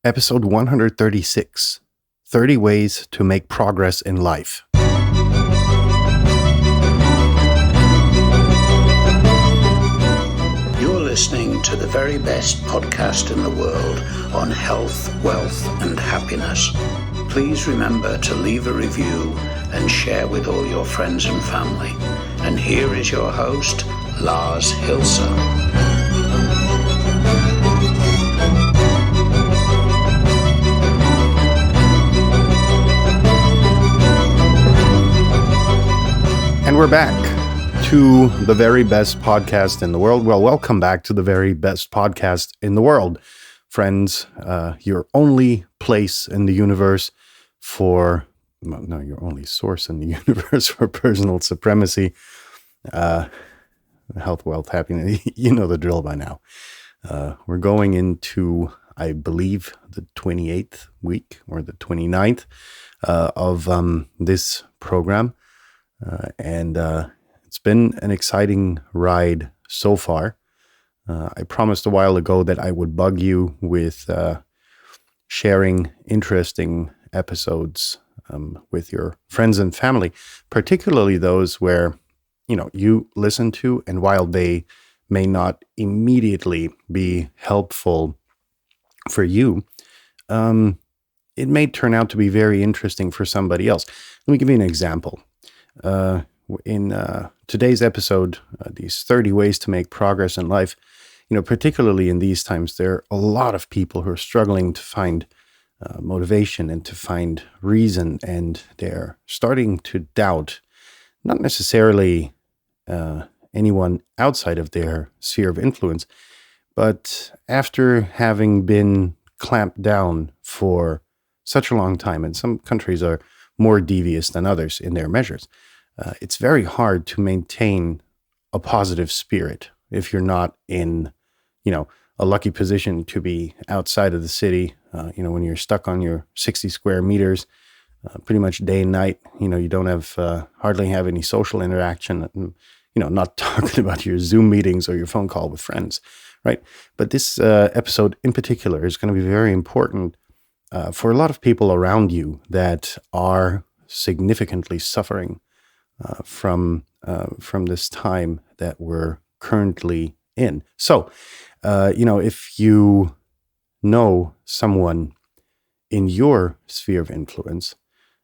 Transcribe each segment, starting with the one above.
Episode 136, 30 Ways to Make Progress in Life. You're listening to the very best podcast in the world on health, wealth, and happiness. Please remember to leave a review and share with all your friends and family. And here is your host, Lars Hilser. And we're back to the very best podcast in the world. Well, welcome back to the very best podcast in the world, friends. Your only place in the universe your only source in the universe for personal supremacy, health, wealth, happiness. You know the drill by now. We're going into, I believe, the 28th week or the 29th of this program. And it's been an exciting ride so far. I promised a while ago that I would bug you with sharing interesting episodes with your friends and family, particularly those where, you listen to, and while they may not immediately be helpful for you, it may turn out to be very interesting for somebody else. Let me give you an example. In today's episode, these 30 ways to make progress in life, particularly in these times, there are a lot of people who are struggling to find motivation and to find reason, and they're starting to doubt, not necessarily anyone outside of their sphere of influence, but after having been clamped down for such a long time, and some countries are more devious than others in their measures, it's very hard to maintain a positive spirit if you're not in, a lucky position to be outside of the city, when you're stuck on your 60 square meters, pretty much day and night, you don't have, hardly have any social interaction, not talking about your Zoom meetings or your phone call with friends, right? But this episode in particular is going to be very important for a lot of people around you that are significantly suffering from this time that we're currently in. So, if you know someone in your sphere of influence,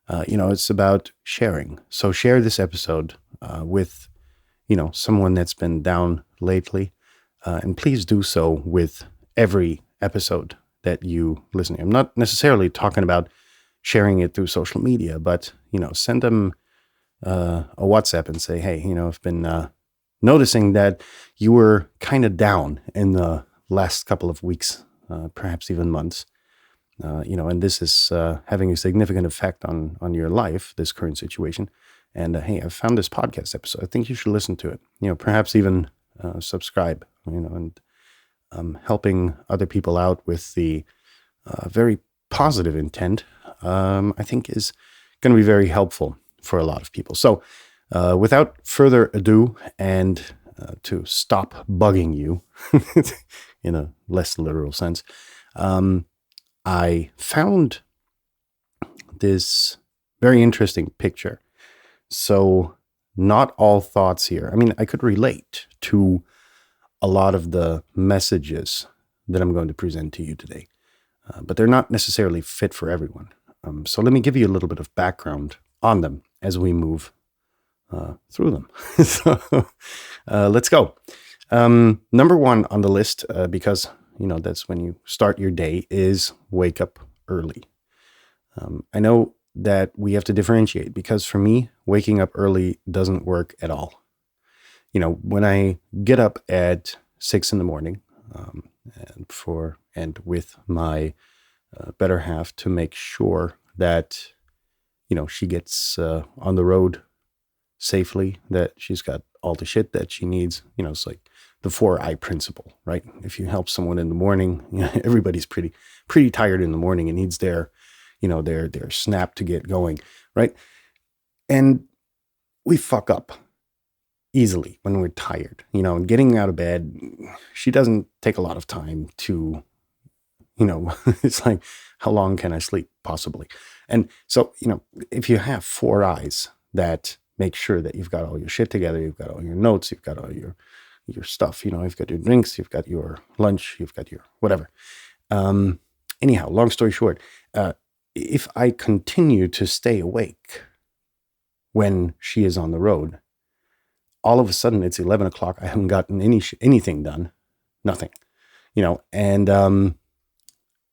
it's about sharing. So share this episode with, someone that's been down lately, and please do so with every episode that you listen to. I'm not necessarily talking about sharing it through social media, but, send them a WhatsApp and say, hey, I've been noticing that you were kind of down in the last couple of weeks, perhaps even months, and this is having a significant effect on your life, this current situation. And hey, I found this podcast episode. I think you should listen to it, perhaps even subscribe, and helping other people out with the very positive intent, I think is going to be very helpful for a lot of people. So without further ado, and to stop bugging you in a less literal sense, I found this very interesting picture. So not all thoughts here. I mean, I could relate to a lot of the messages that I'm going to present to you today, but they're not necessarily fit for everyone. So let me give you a little bit of background on them as we move through them. So let's go. Number one on the list, because, that's when you start your day, is wake up early. I know that we have to differentiate, because for me, waking up early doesn't work at all. When I get up at 6 a.m, and with my better half to make sure that, she gets on the road safely, that she's got all the shit that she needs. It's like the 4I principle, right? If you help someone in the morning, everybody's pretty tired in the morning and needs their snap to get going, right? And we fuck up easily when we're tired, and getting out of bed, she doesn't take a lot of time to, It's like, how long can I sleep possibly? And so, if you have 4 eyes that make sure that you've got all your shit together, you've got all your notes, you've got all your stuff, you've got your drinks, you've got your lunch, you've got your whatever. Anyhow, long story short, if I continue to stay awake when she is on the road, all of a sudden it's 11 o'clock. I haven't gotten anything done, nothing, and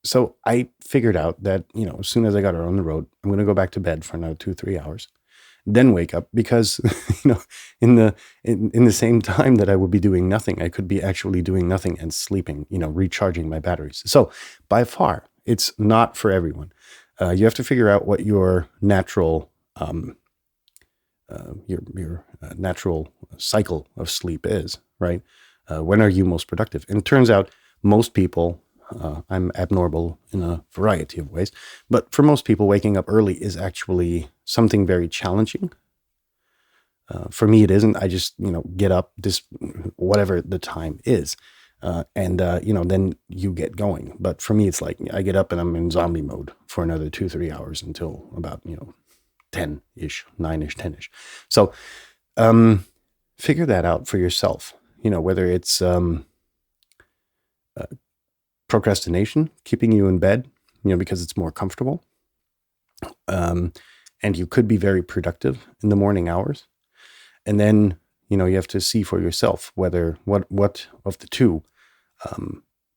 so I figured out that, as soon as I got her on the road, I'm going to go back to bed for another 2-3 hours, then wake up because, in the same time that I would be doing nothing, I could be actually doing nothing and sleeping, recharging my batteries. So by far, it's not for everyone. You have to figure out what your natural, natural cycle of sleep is, right? When are you most productive? And it turns out most people, I'm abnormal in a variety of ways, but for most people, waking up early is actually something very challenging. For me, it isn't. I just, get up whatever the time is. And then you get going. But for me, it's like I get up and I'm in zombie mode for another 2-3 hours until about, 10-ish, 9-ish, 10-ish. So figure that out for yourself, whether it's procrastination, keeping you in bed, because it's more comfortable. And you could be very productive in the morning hours. And then, you have to see for yourself whether what of the two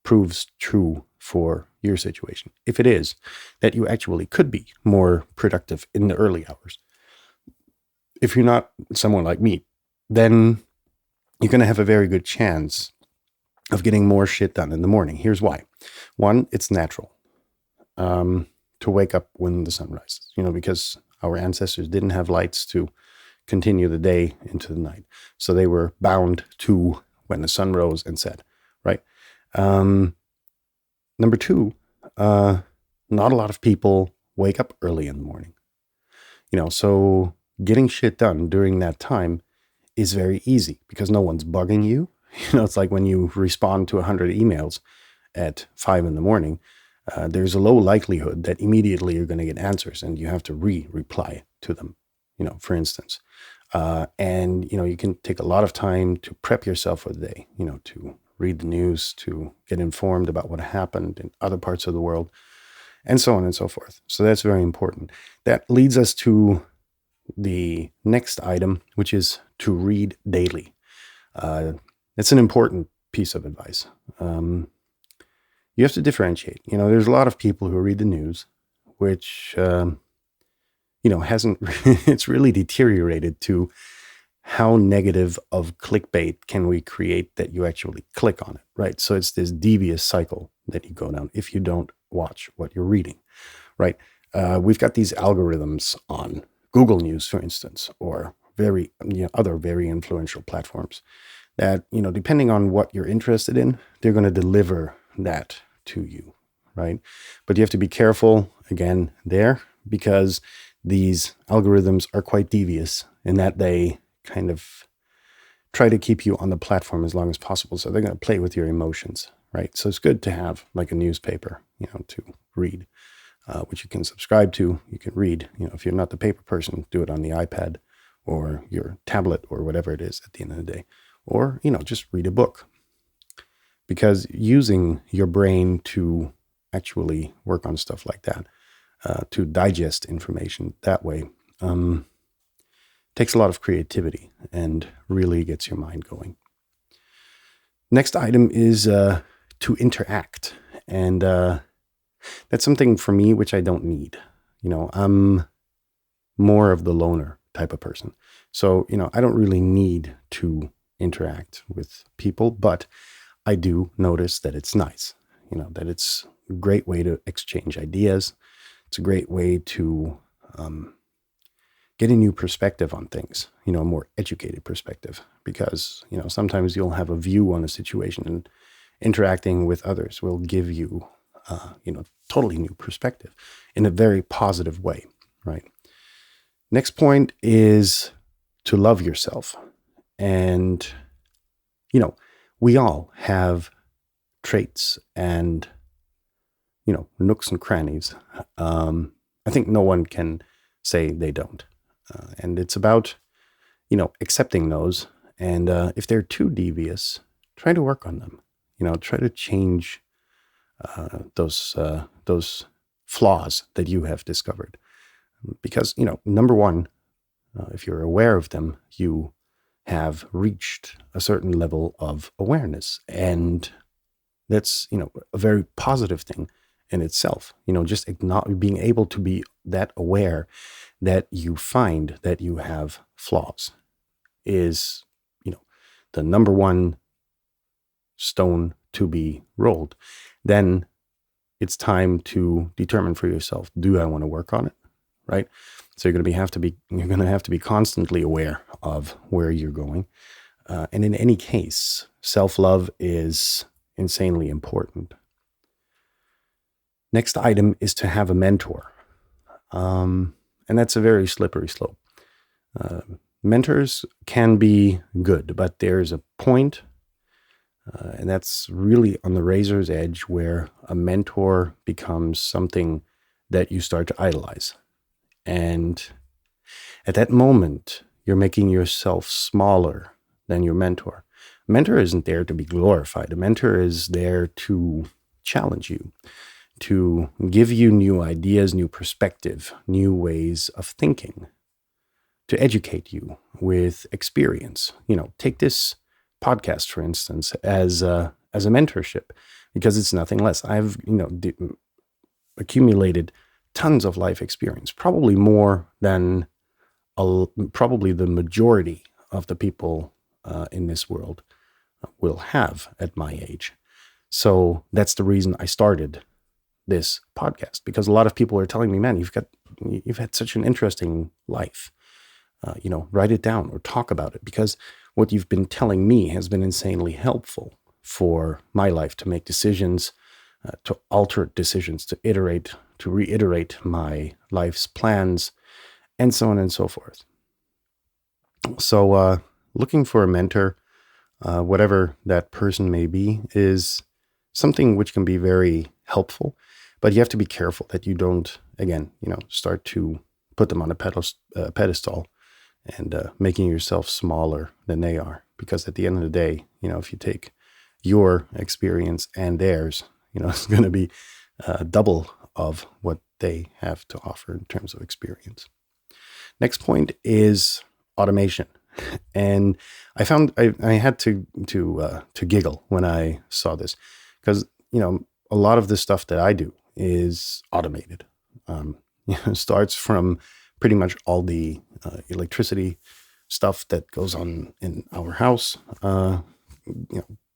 proves true for your situation. If it is that you actually could be more productive in the early hours, if you're not someone like me, then you're going to have a very good chance of getting more shit done in the morning. Here's why. One, it's natural to wake up when the sun rises, because our ancestors didn't have lights to continue the day into the night. So they were bound to when the sun rose and set, right? Number two, not a lot of people wake up early in the morning. So getting shit done during that time is very easy because no one's bugging you. It's like when you respond to 100 emails at 5 a.m, there's a low likelihood that immediately you're going to get answers and you have to reply to them, for instance. And, you can take a lot of time to prep yourself for the day, to read the news, to get informed about what happened in other parts of the world, and so on and so forth. So that's very important. That leads us to the next item, which is to read daily. It's an important piece of advice. You have to differentiate. There's a lot of people who read the news, which, hasn't, it's really deteriorated to how negative of clickbait can we create that you actually click on it, right? So it's this devious cycle that you go down if you don't watch what you're reading, right? We've got these algorithms on Google News, for instance, or other very influential platforms that, depending on what you're interested in, they're going to deliver that to you, right? But you have to be careful, again, there, because these algorithms are quite devious in that they kind of try to keep you on the platform as long as possible. So they're going to play with your emotions, right? So it's good to have like a newspaper, to read, which you can subscribe to. You can read, if you're not the paper person, do it on the iPad or your tablet or whatever it is at the end of the day. Or, just read a book. Because using your brain to actually work on stuff like that, to digest information that way, takes a lot of creativity and really gets your mind going. Next item is to interact. And that's something for me which I don't need. I'm more of the loner type of person. So, I don't really need to interact with people, but I do notice that it's nice, that it's a great way to exchange ideas. It's a great way to get a new perspective on things, a more educated perspective, because, sometimes you'll have a view on a situation and interacting with others will give you, totally new perspective in a very positive way, right? Next point is to love yourself. And, we all have traits and nooks and crannies. I think no one can say they don't. And it's about, accepting those. And if they're too devious, try to work on them. Try to change those flaws that you have discovered. Because, number one, if you're aware of them, you have reached a certain level of awareness. And that's, a very positive thing in itself. Just being able to be that aware that you find that you have flaws is, the number one stone to be rolled. Then it's time to determine for yourself, do I want to work on it? Right? So you're going to have to be constantly aware of where you're going. And in any case, self-love is insanely important. Next item is to have a mentor. And that's a very slippery slope. Mentors can be good, but there's a point, and that's really on the razor's edge, where a mentor becomes something that you start to idolize. And at that moment, you're making yourself smaller than your mentor. A mentor isn't there to be glorified. A mentor is there to challenge you, to give you new ideas, new perspective, new ways of thinking, to educate you with experience. Take this podcast, for instance, as a mentorship, because it's nothing less. I've, accumulated tons of life experience, probably more than probably the majority of the people in this world will have at my age. So that's the reason I started this podcast, because a lot of people are telling me, man, you've had such an interesting life. Write it down or talk about it, because what you've been telling me has been insanely helpful for my life to make decisions, to alter decisions, to reiterate my life's plans, and so on and so forth. So looking for a mentor, whatever that person may be, is something which can be very helpful, but you have to be careful that you don't, again, start to put them on a pedestal and making yourself smaller than they are. Because at the end of the day, if you take your experience and theirs, it's going to be double of what they have to offer in terms of experience. Next point is automation. And I found I had to giggle when I saw this, because, a lot of the stuff that I do is automated. Starts from pretty much all the electricity stuff that goes on in our house,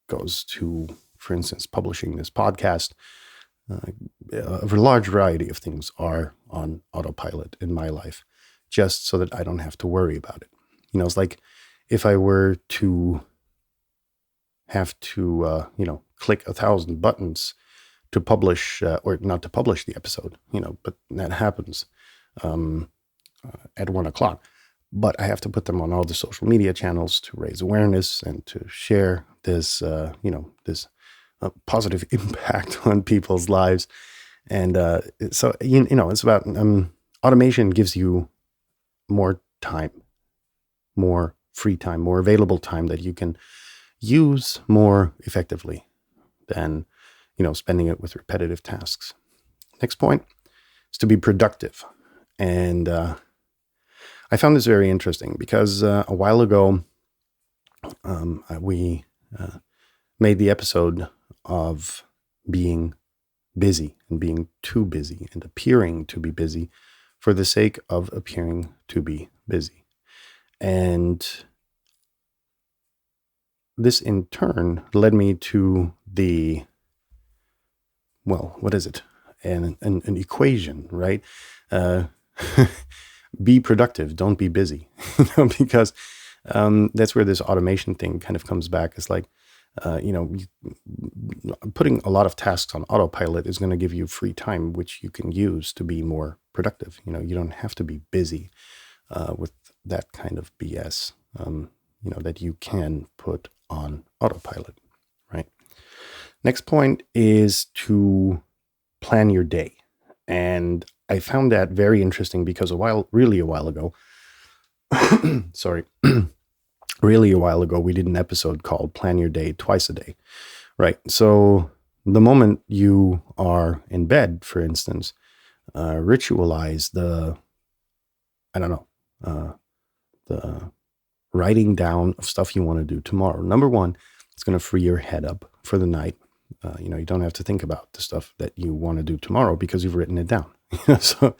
goes to, for instance, publishing this podcast. A large variety of things are on autopilot in my life, just so that I don't have to worry about it. It's like if I were to have to, click 1,000 buttons to publish, or not to publish the episode, but that happens at 1:00. But I have to put them on all the social media channels to raise awareness and to share this, this positive impact on people's lives. And so, it's about automation gives you more time, more free time, more available time that you can use more effectively than, spending it with repetitive tasks. Next point is to be productive. And I found this very interesting because a while ago, we made the episode of being busy and being too busy and appearing to be busy for the sake of appearing to be busy. And this in turn led me to what is it? An equation, right? Be productive, don't be busy, because that's where this automation thing kind of comes back. It's like, putting a lot of tasks on autopilot is going to give you free time, which you can use to be more productive. You don't have to be busy with that kind of BS, that you can put on autopilot, right? Next point is to plan your day. And I found that very interesting because a while ago, sorry, really a while ago, we did an episode called Plan Your Day Twice a Day, right? So the moment you are in bed, for instance, ritualize the writing down of stuff you want to do tomorrow. Number one, it's going to free your head up for the night. You don't have to think about the stuff that you want to do tomorrow because you've written it down. So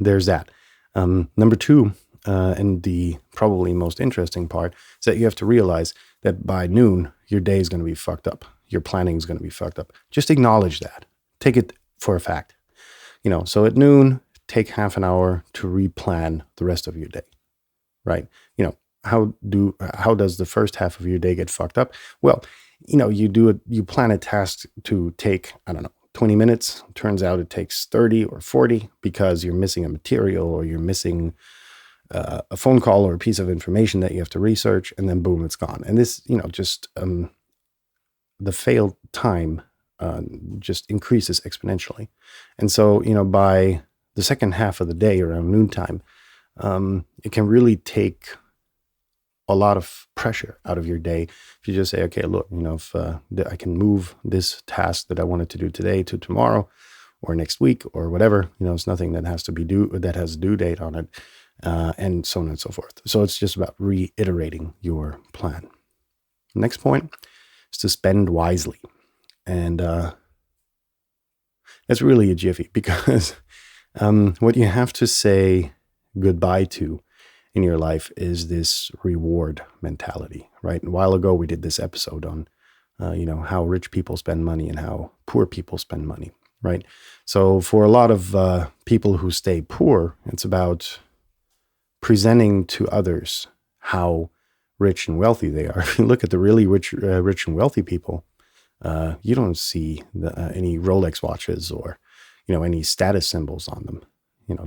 there's that. Number two, and the probably most interesting part, is that you have to realize that by noon, your day is going to be fucked up. Your planning is going to be fucked up. Just acknowledge that. Take it for a fact. So at noon, take half an hour to replan the rest of your day, right? How does the first half of your day get fucked up? Well, you plan a task to take, 20 minutes. Turns out it takes 30 or 40 because you're missing a material or you're missing a phone call or a piece of information that you have to research, and then boom, it's gone. And this, the failed time just increases exponentially. And so, by the second half of the day around noontime, it can really take a lot of pressure out of your day if you just say, okay, look, if I can move this task that I wanted to do today to tomorrow or next week or whatever, it's nothing that has a due date on it, and so on and so forth. So it's just about reiterating your plan. Next point is to spend wisely. And that's really a jiffy, because what you have to say goodbye to in your life is this reward mentality, right? A while ago, we did this episode on, how rich people spend money and how poor people spend money, right? So for a lot of people who stay poor, it's about presenting to others how rich and wealthy they are. If you look at the really rich and wealthy people, you don't see any Rolex watches or, any status symbols on them. It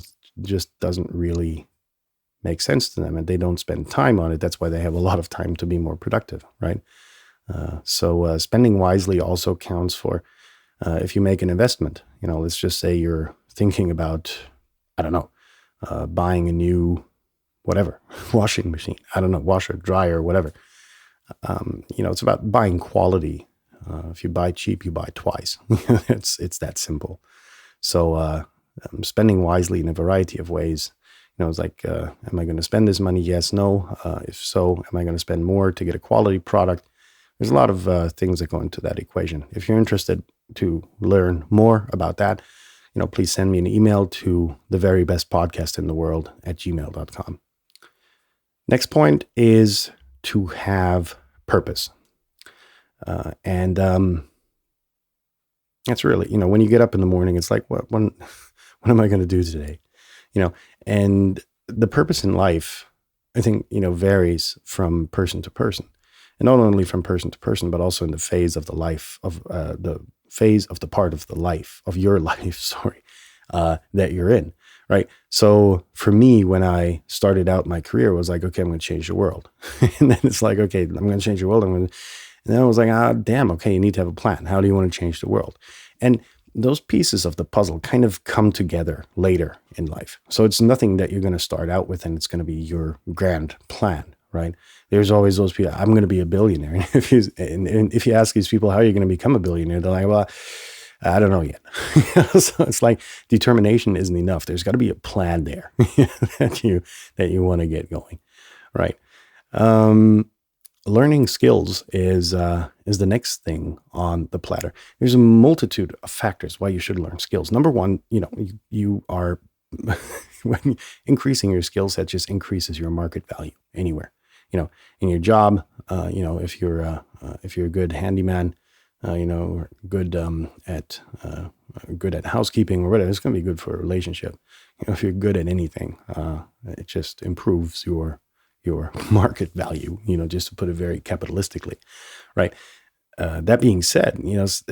just doesn't really make sense to them, and they don't spend time on it. That's why they have a lot of time to be more productive, right? So spending wisely also counts for if you make an investment. Let's just say you're thinking about, buying a new whatever, washing machine, washer, dryer, whatever. It's about buying quality. If you buy cheap, you buy twice. It's that simple. So spending wisely in a variety of ways. It's like, am I going to spend this money? Yes, no. If so, am I going to spend more to get a quality product? There's a lot of things that go into that equation. If you're interested to learn more about that, please send me an email to theverybestpodcastintheworld@gmail.com. Next point is to have purpose. And that's really, when you get up in the morning, it's like, what am I going to do today? And the purpose in life, I think, varies from person to person, and not only from person to person, but also in the phase of the life of the part of the life of your life, that you're in. Right. So for me, when I started out my career, it was like, okay, I'm going to change the world. And then it's like, okay, I'm going to change the world. And then I was like, damn, okay, you need to have a plan. How do you want to change the world? And those pieces of the puzzle kind of come together later in life. So it's nothing that you're going to start out with and it's going to be your grand plan, right? There's always those people, I'm going to be a billionaire. And if you ask these people, how are you going to become a billionaire? They're like, well, I don't know yet. So it's like determination isn't enough. There's got to be a plan there that you want to get going, right? Learning skills is the next thing on the platter. There's a multitude of factors why you should learn skills. Number one, you are when increasing your skill set just increases your market value anywhere. In your job, if you're a good handyman, or good at housekeeping or whatever, it's going to be good for a relationship. If you're good at anything, it just improves your market value, just to put it very capitalistically, right? That being said,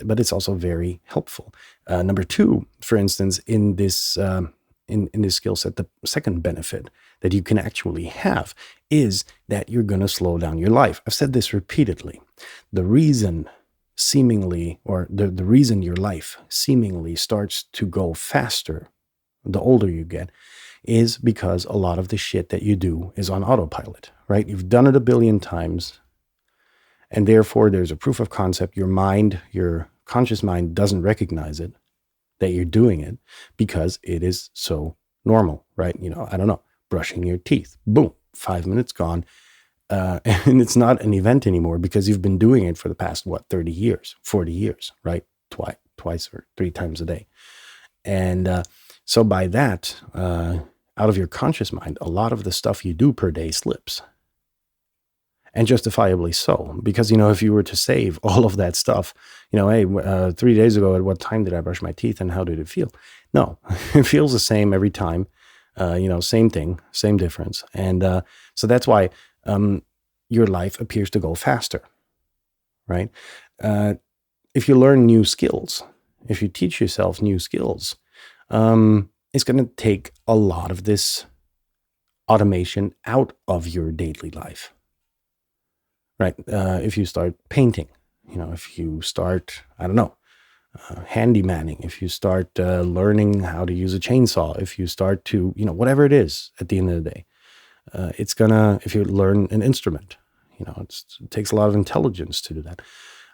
but it's also very helpful. Number two, for instance, in this skill set, the second benefit that you can actually have is that you're going to slow down your life. I've said this repeatedly. The reason seemingly, or the reason your life seemingly starts to go faster the older you get, is because a lot of the shit that you do is on autopilot, right? You've done it a billion times, and therefore there's a proof of concept. Your mind, your conscious mind, doesn't recognize it, that you're doing it, because it is so normal, right? I don't know, brushing your teeth, boom, 5 minutes gone. And it's not an event anymore because you've been doing it for the past, 30 years, 40 years, right? Twice or 3 times a day. And so by that, out of your conscious mind, a lot of the stuff you do per day slips. And justifiably so, because, if you were to save all of that stuff, hey, 3 days ago, at what time did I brush my teeth and how did it feel? No, it feels the same every time, same thing, same difference. And so that's why your life appears to go faster, right? If you learn new skills, if you teach yourself new skills, it's going to take a lot of this automation out of your daily life. Right. If you start painting, if you start, I don't know, handymanning, if you start learning how to use a chainsaw, if you start to, whatever it is at the end of the day, if you learn an instrument, it takes a lot of intelligence to do that,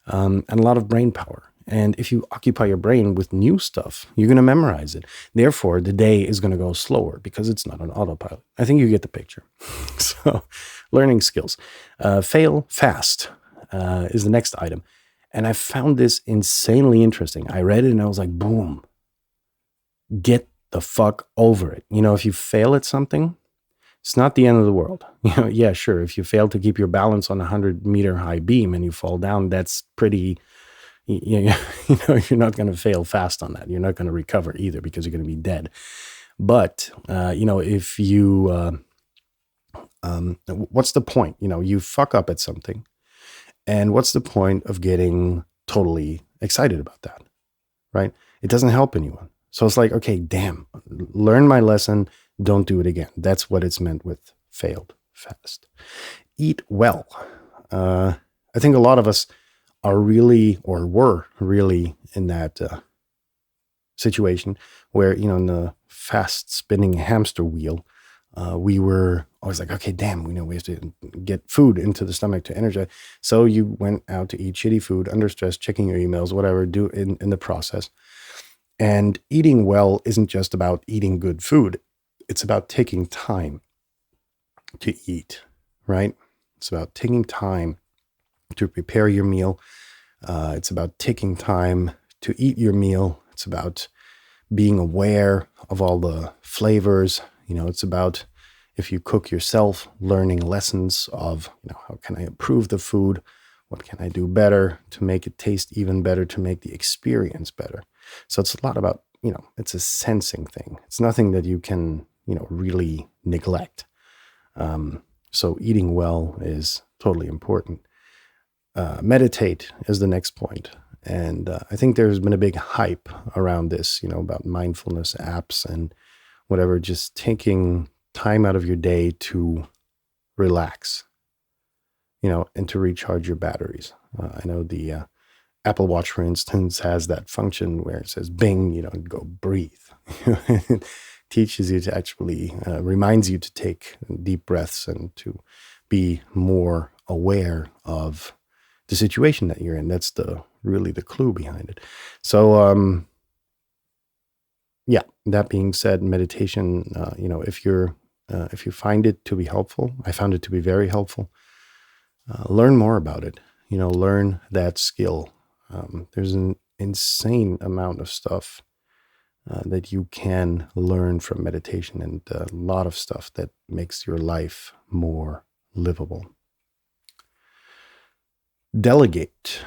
and a lot of brain power. And if you occupy your brain with new stuff, you're going to memorize it. Therefore, the day is going to go slower because it's not on autopilot. I think you get the picture. So, learning skills. Fail fast is the next item. And I found this insanely interesting. I read it and I was like, boom, get the fuck over it. If you fail at something, it's not the end of the world. Yeah, sure. If you fail to keep your balance on a 100-meter high beam and you fall down, that's pretty... you're not going to fail fast on that. You're not going to recover either because you're going to be dead. But, if you, what's the point? You fuck up at something. And what's the point of getting totally excited about that, right? It doesn't help anyone. So it's like, okay, damn, learn my lesson. Don't do it again. That's what it's meant with failed fast. Eat well. I think a lot of us are really, or were really, in that situation where, in the fast spinning hamster wheel, we were always like, okay, damn, we have to get food into the stomach to energize. So you went out to eat shitty food under stress, checking your emails, whatever, do in the process. And eating well isn't just about eating good food. It's about taking time to eat, right? It's about taking time to prepare your meal. It's about taking time to eat your meal. It's about being aware of all the flavors. It's about, if you cook yourself, learning lessons of, how can I improve the food? What can I do better to make it taste even better, to make the experience better? So it's a lot about, it's a sensing thing. It's nothing that you can, really neglect. So eating well is totally important. Meditate is the next point. And I think there's been a big hype around this, about mindfulness apps and whatever, just taking time out of your day to relax, and to recharge your batteries. I know the Apple Watch, for instance, has that function where it says, bing, go breathe. It teaches you to actually, reminds you to take deep breaths and to be more aware of the situation that you're in. That's really the clue behind it. So, yeah, that being said, meditation, if you find it to be helpful, I found it to be very helpful. Learn more about it, learn that skill. There's an insane amount of stuff that you can learn from meditation, and a lot of stuff that makes your life more livable. Delegate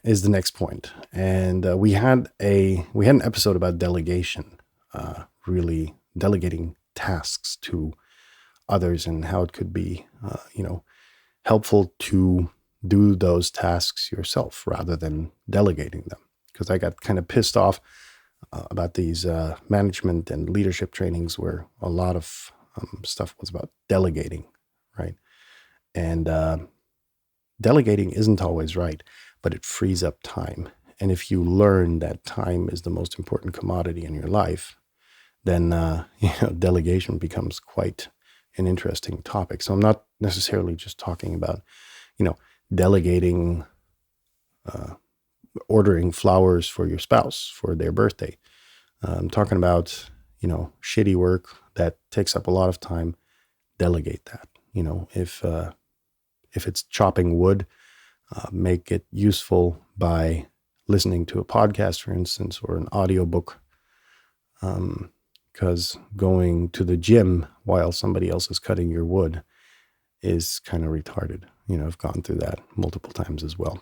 is the next point. And we had an episode about delegation, really delegating tasks to others and how it could be, helpful to do those tasks yourself rather than delegating them. Because I got kind of pissed off about these management and leadership trainings where a lot of stuff was about delegating, right? And delegating isn't always right, but it frees up time. And if you learn that time is the most important commodity in your life, then delegation becomes quite an interesting topic. So I'm not necessarily just talking about, delegating, ordering flowers for your spouse for their birthday. I'm talking about, shitty work that takes up a lot of time. Delegate that. If it's chopping wood, make it useful by listening to a podcast, for instance, or an audiobook. Because going to the gym while somebody else is cutting your wood is kind of retarded. I've gone through that multiple times as well.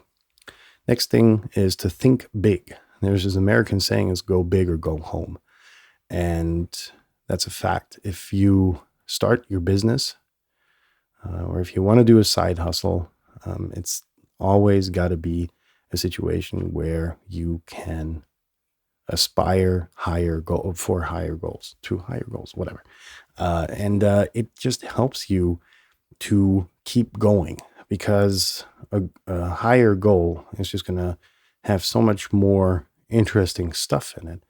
Next thing is to think big. There's this American saying is go big or go home. And that's a fact. If you start your business or if you want to do a side hustle, it's always got to be a situation where you can aspire for higher goals, whatever. And it just helps you to keep going, because a higher goal is just going to have so much more interesting stuff in it,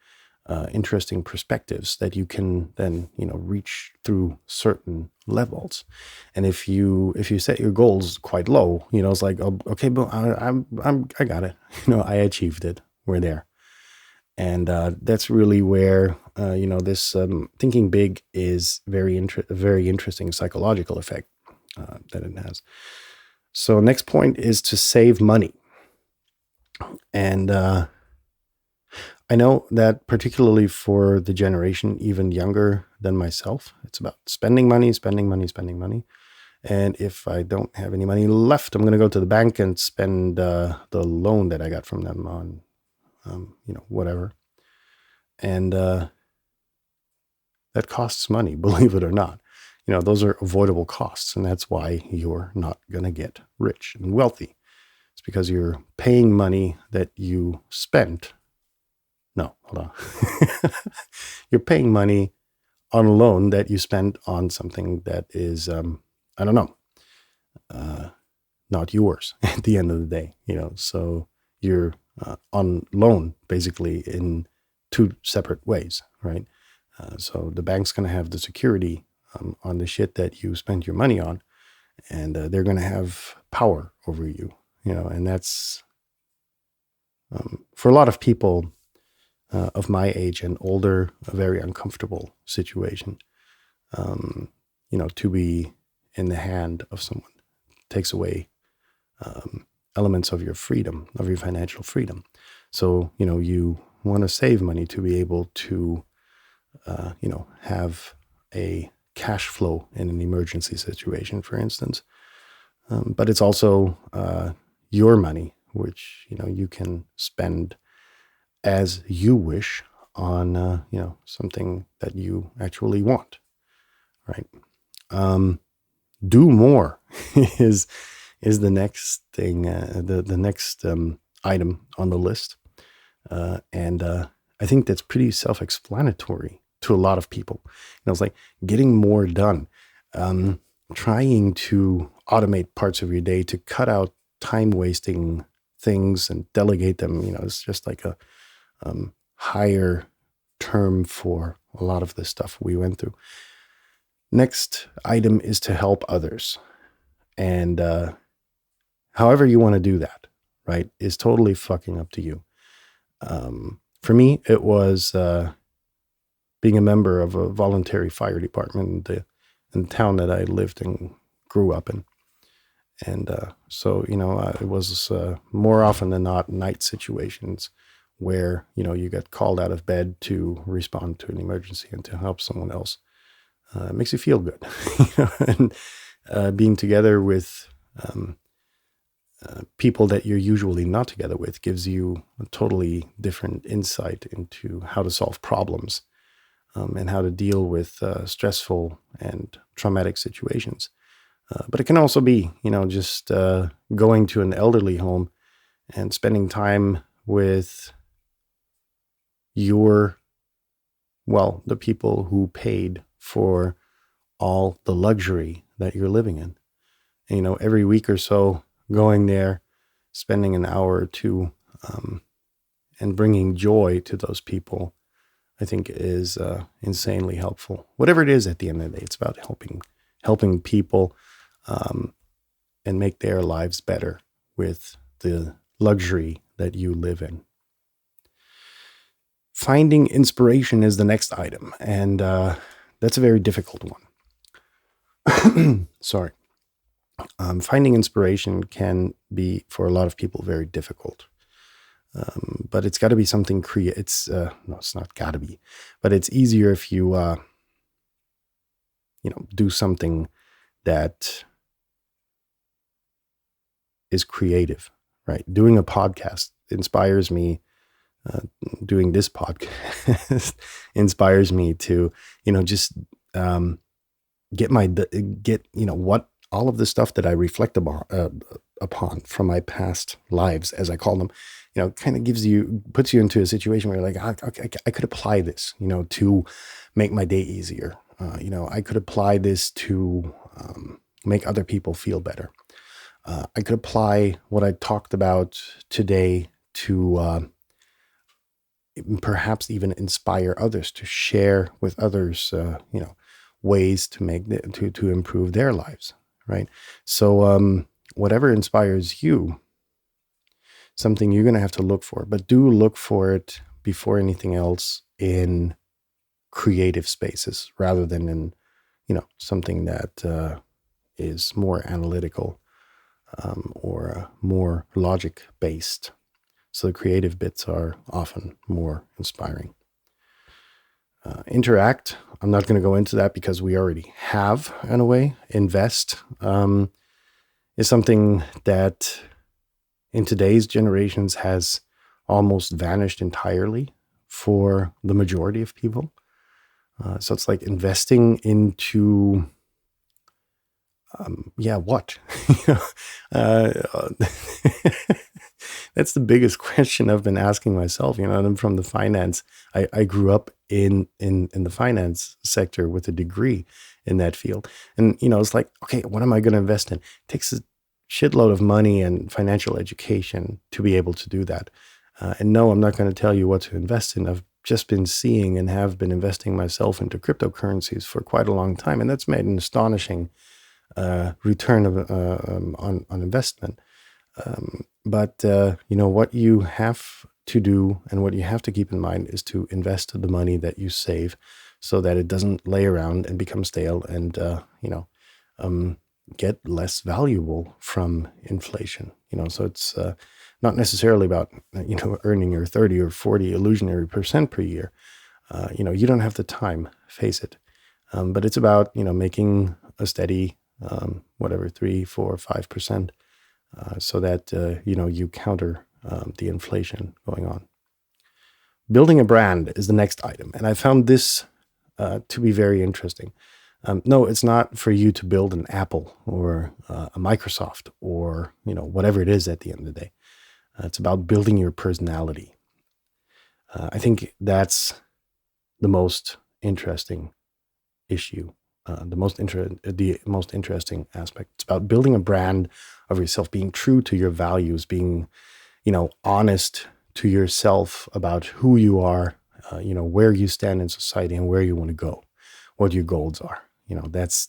interesting perspectives that you can then, reach through certain levels. And if you set your goals quite low, it's like, oh, okay, but I got it. I achieved it. We're there. And that's really where, this thinking big is a very interesting psychological effect that it has. So next point is to save money. And I know that particularly for the generation even younger than myself, it's about spending money. And if I don't have any money left, I'm going to go to the bank and spend the loan that I got from them on whatever. And that costs money, believe it or not. Those are avoidable costs. And that's why you're not going to get rich and wealthy. It's because you're paying money that you spent. No, hold on. You're paying money on a loan that you spent on something that is, not yours at the end of the day. So you're on loan basically in two separate ways, right? So the bank's going to have the security on the shit that you spent your money on, and they're going to have power over you, and that's for a lot of people of my age and older, a very uncomfortable situation. To be in the hand of someone takes away elements of your freedom, of your financial freedom. So, you want to save money to be able to, have a cash flow in an emergency situation, for instance. But it's also your money, which, you can spend as you wish on, something that you actually want, right? Do more is the next thing, the next item on the list. And I think that's pretty self-explanatory to a lot of people. It's like getting more done, trying to automate parts of your day to cut out time-wasting things and delegate them. It's just like a higher term for a lot of the stuff we went through. Next item is to help others. And however you want to do that, right, is totally fucking up to you. For me, it was being a member of a voluntary fire department in the town that I lived and grew up in. And so, it was more often than not night situations where, you get called out of bed to respond to an emergency and to help someone else. It makes you feel good. And being together with people that you're usually not together with gives you a totally different insight into how to solve problems and how to deal with stressful and traumatic situations. But it can also be, just going to an elderly home and spending time with the people who paid for all the luxury that you're living in. And, every week or so, going there, spending an hour or two and bringing joy to those people, I think is insanely helpful. Whatever it is, at the end of the day, it's about helping people and make their lives better with the luxury that you live in. Finding inspiration is the next item, and that's a very difficult one. Sorry. Finding inspiration can be, for a lot of people, very difficult. But it's got to be something it's not got to be, but it's easier if you, do something that is creative, right? Doing a podcast inspires me. Doing this podcast inspires me to, just get what all of the stuff that I reflect upon from my past lives, as I call them, kind of puts you into a situation where you're like, I could apply this, to make my day easier. I could apply this to make other people feel better. I could apply what I talked about today to perhaps even inspire others to share with others, ways to improve their lives, right? So whatever inspires you, something you're going to have to look for, but do look for it before anything else in creative spaces rather than in, something that is more analytical or more logic based. So the creative bits are often more inspiring. Interact. I'm not going to go into that because we already have, in a way. Invest is something that in today's generations has almost vanished entirely for the majority of people. So it's like investing into, what? That's the biggest question I've been asking myself. I'm from the finance. I grew up in the finance sector with a degree in that field. And, it's like, okay, what am I going to invest in? It takes a shitload of money and financial education to be able to do that. And no, I'm not going to tell you what to invest in. I've just been seeing and have been investing myself into cryptocurrencies for quite a long time. And that's made an astonishing return on investment. But what you have to do and what you have to keep in mind is to invest the money that you save so that it doesn't lay around and become stale and, get less valuable from inflation. So it's not necessarily about, earning your 30 or 40 illusionary % per year. You don't have the time, face it. But it's about, making a steady, 3, 4, 5%. So that, you counter the inflation going on. Building a brand is the next item. And I found this to be very interesting. No, it's not for you to build an Apple or a Microsoft or, whatever it is at the end of the day. It's about building your personality. I think that's the most interesting issue. The most interesting aspect. It's about building a brand of yourself, being true to your values, being, honest to yourself about who you are, where you stand in society and where you want to go, what your goals are. That's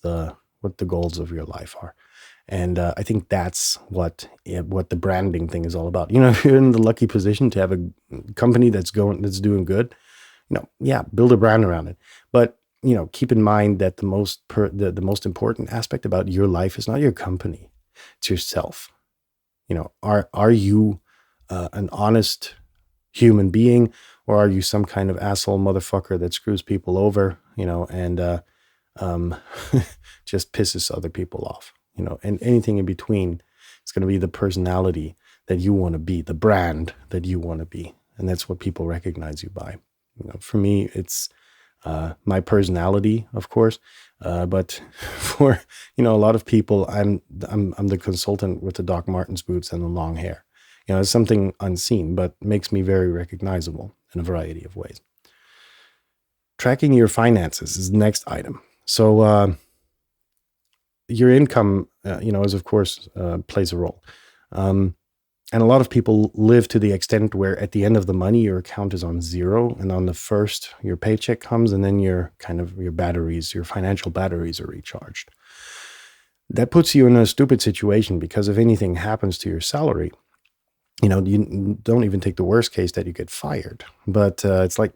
what the goals of your life are. And I think that's what the branding thing is all about. If you're in the lucky position to have a company that's doing good, build a brand around it. But keep in mind that the most important aspect about your life is not your company, it's yourself. Are you an honest human being, or are you some kind of asshole motherfucker that screws people over, and just pisses other people off, and anything in between? It's going to be the personality that you want to be, the brand that you want to be, and that's what people recognize you by. For me, it's my personality, of course, but for a lot of people, I'm the consultant with the Doc Martens boots and the long hair. It's something unseen, but makes me very recognizable in a variety of ways. Tracking your finances is the next item. So your income, is of course plays a role. And a lot of people live to the extent where at the end of the money, your account is on zero. And on the first, your paycheck comes and then your batteries, your financial batteries are recharged. That puts you in a stupid situation because if anything happens to your salary, you don't even take the worst case that you get fired. But it's like,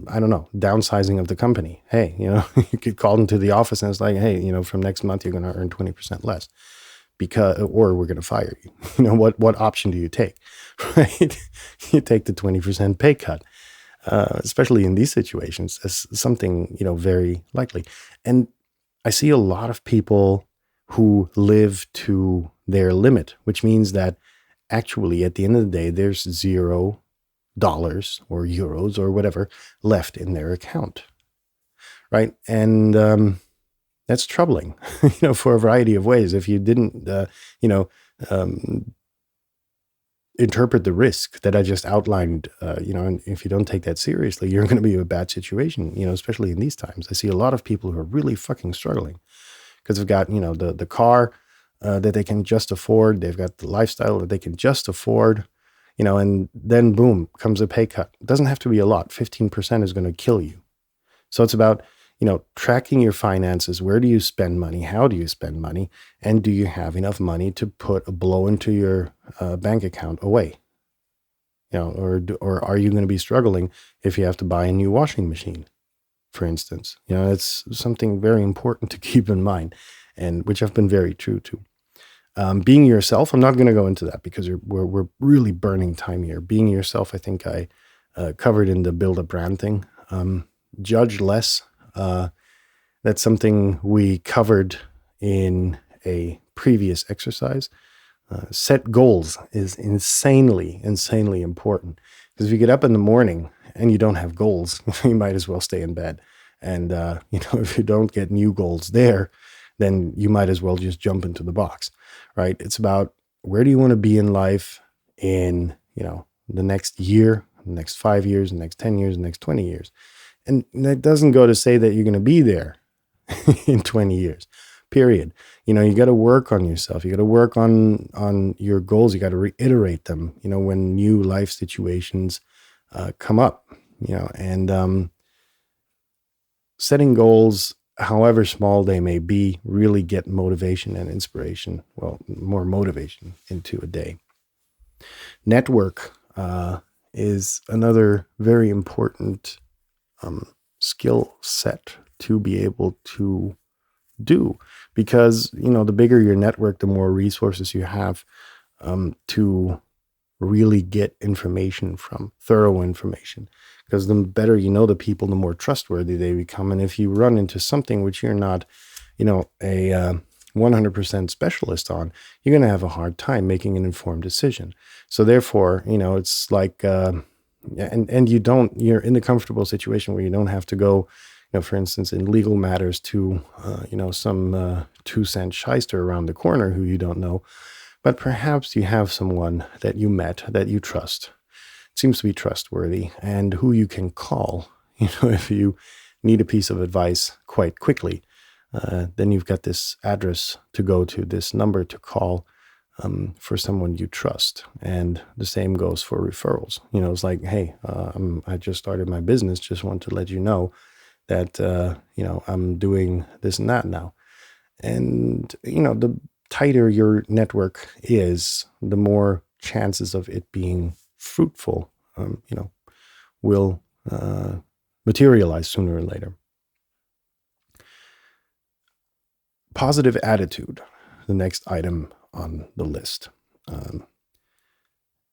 I don't know, downsizing of the company. Hey, you get called into the office and it's like, hey, from next month, you're going to earn 20% less. Or we're going to fire you. What option do you take? Right? You take the 20% pay cut, especially in these situations, as something, very likely. And I see a lot of people who live to their limit, which means that actually at the end of the day, there's $0 or euros or whatever left in their account. Right. And, that's troubling, for a variety of ways. If you didn't, interpret the risk that I just outlined, and if you don't take that seriously, you're going to be in a bad situation, especially in these times. I see a lot of people who are really fucking struggling because they've got, the car that they can just afford. They've got the lifestyle that they can just afford, and then boom, comes a pay cut. It doesn't have to be a lot. 15% is going to kill you. So it's about, tracking your finances. Where do you spend money? How do you spend money? And do you have enough money to put a blow into your bank account away? Or are you going to be struggling if you have to buy a new washing machine, for instance? It's something very important to keep in mind, and which I've been very true to. Being yourself, I'm not going to go into that because we're really burning time here. Being yourself, I think I covered in the build a brand thing. Judge less. That's something we covered in a previous exercise. Set goals is insanely important, because if you get up in the morning and you don't have goals, you might as well stay in bed. And, if you don't get new goals there, then you might as well just jump into the box, right? It's about, where do you want to be in life in, the next year, the next 5 years, the next 10 years, the next 20 years. And that doesn't go to say that you're going to be there in 20 years, period. You got to work on yourself. You got to work on your goals. You got to reiterate them, when new life situations come up, and setting goals, however small they may be, really get motivation and inspiration. Well, more motivation into a day. Network is another very important skill set to be able to do, because the bigger your network, the more resources you have to really get information from, thorough information, because the better the people, the more trustworthy they become. And if you run into something which you're not a 100% specialist on, you're going to have a hard time making an informed decision. So therefore, it's like and you're in the comfortable situation where you don't have to go, for instance, in legal matters to, some 2-cent shyster around the corner who you don't know, but perhaps you have someone that you met that you trust, seems to be trustworthy, and who you can call, if you need a piece of advice quite quickly. Then you've got this address to go to, this number to call, for someone you trust. And the same goes for referrals. It's like, hey, I just started my business. Just want to let you know that, I'm doing this and that now. And, the tighter your network is, the more chances of it being fruitful, will materialize sooner or later. Positive attitude, the next item on the list.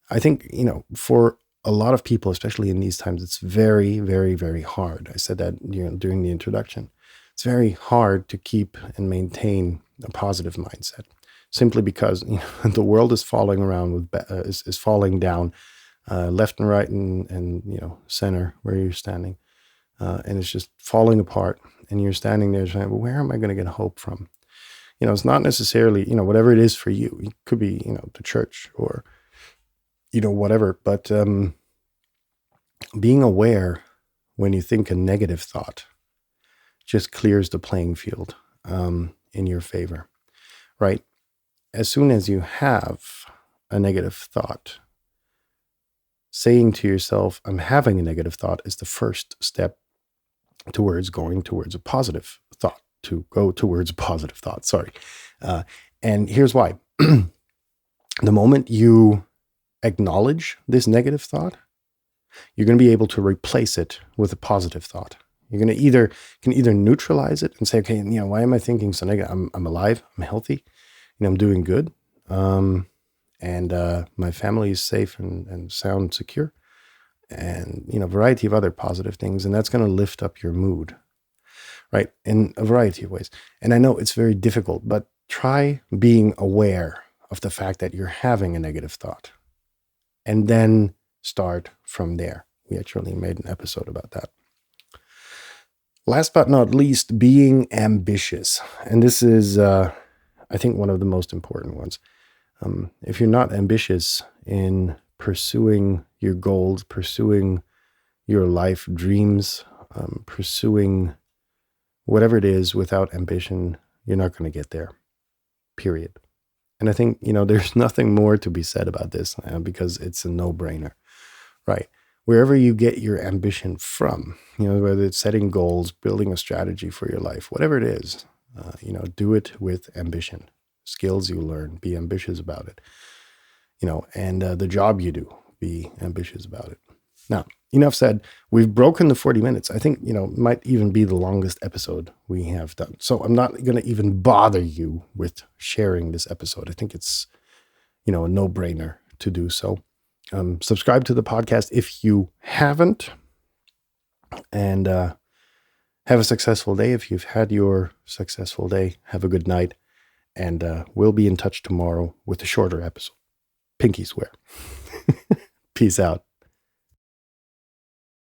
I think, for a lot of people, especially in these times, it's very, very, very hard. I said that during the introduction. It's very hard to keep and maintain a positive mindset, simply because the world is falling around is falling down, left and right and center where you're standing, and it's just falling apart. And you're standing there saying, well, where am I going to get hope from? It's not necessarily, whatever it is for you. It could be, the church or, whatever. But being aware when you think a negative thought just clears the playing field in your favor, right? As soon as you have a negative thought. Saying to yourself, I'm having a negative thought, is the first step towards going towards a positive thought, to go towards a positive thought. Sorry. And here's why. The moment you acknowledge this negative thought, you're going to be able to replace it with a positive thought. You're going to can either neutralize it and say, okay, why am I thinking so negative? I'm alive. I'm healthy. I'm doing good. And my family is safe and sound, secure, and a variety of other positive things. And that's going to lift up your mood, right? In a variety of ways. And I know it's very difficult, but try being aware of the fact that you're having a negative thought, and then start from there. We actually made an episode about that. Last but not least, being ambitious. And this is, I think, one of the most important ones. If you're not ambitious in pursuing your goals, pursuing your life dreams, pursuing whatever it is without ambition, you're not going to get there, period. And I think, there's nothing more to be said about this because it's a no-brainer, right? Wherever you get your ambition from, whether it's setting goals, building a strategy for your life, whatever it is, do it with ambition. Skills you learn, be ambitious about it. And the job you do, be ambitious about it. Now, enough said. We've broken the 40 minutes. I think, might even be the longest episode we have done. So I'm not going to even bother you with sharing this episode. I think it's, a no-brainer to do so. Subscribe to the podcast if you haven't, and have a successful day. If you've had your successful day, have a good night, and we'll be in touch tomorrow with a shorter episode. Pinky swear. Peace out.